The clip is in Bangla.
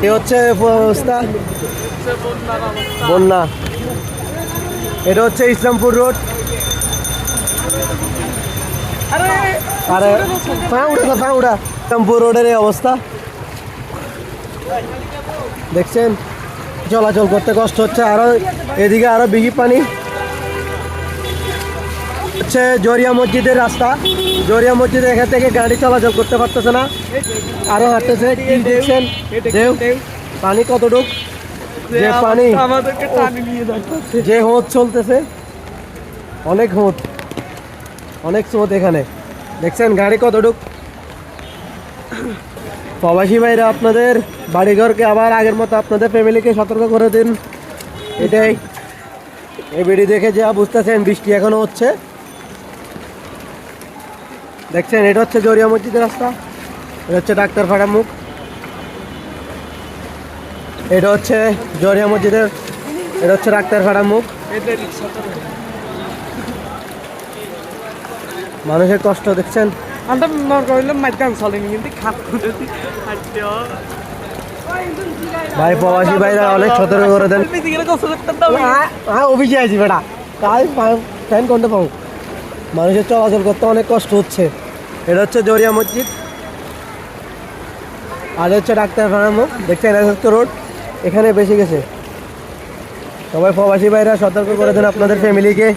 এ হচ্ছে অবস্থা, বন্যা। এটা হচ্ছে ইসলামপুর রোড। আরে ফাউড়া ইসলামপুর রোডের এই অবস্থা দেখছেন, চলাচল করতে কষ্ট হচ্ছে। আরো এদিকে আরো বেশি পানি। হচ্ছে জরিয়া মসজিদের রাস্তা, জরিয়া মসজিদের এখান থেকে গাড়ি চলাচল করতে পারতেছে না, আরো হাঁটতেছে। কি দেখছেন ঢেউ, পানি কতটুক, যে পানি আমাদেরকে টানি নিয়ে যাচ্ছে। যে হোঁচ চলতেছে, অনেক হোঁচ, অনেক স্রোত এখানে। দেখছেন গাড়ি কতটুক। প্রবাসী ভাইরা আপনাদের বাড়িঘরকে আবার আগের মতো আপনাদের ফ্যামিলিকে সতর্ক করে দিন, এটাই। এই ভিডিও দেখে যা বুঝতেছেন বৃষ্টি এখনো হচ্ছে। দেখছেন এটা হচ্ছে জরিয়া মসজিদের রাস্তা, এটা হচ্ছে ডাক্তার ফাড়া মুখ, এটা হচ্ছে জরিয়া মসজিদের, এটা হচ্ছে ডাক্তার ফাড়া মুখ। মানুষের কষ্ট দেখছেন। আমরা মনে করলাম মাইদান চলেনি কিন্তু খাপ করে ভাই প্রবাসী ভাইরা অনেক সতর্ক করে দেন। অভিযোগ আছি বেটা, তাই ফ্যান কোনটা পাবো। মানুষের চলাচল করতে অনেক কষ্ট হচ্ছে। এটা হচ্ছে জরিয়া মসজিদ, আর হচ্ছে ডাক্তার ফার্মো। দেখছেন রোড এখানে বেশি গেছে। সবাই প্রবাসী ভাইরা সতর্ক করে দেন আপনাদের ফ্যামিলিকে।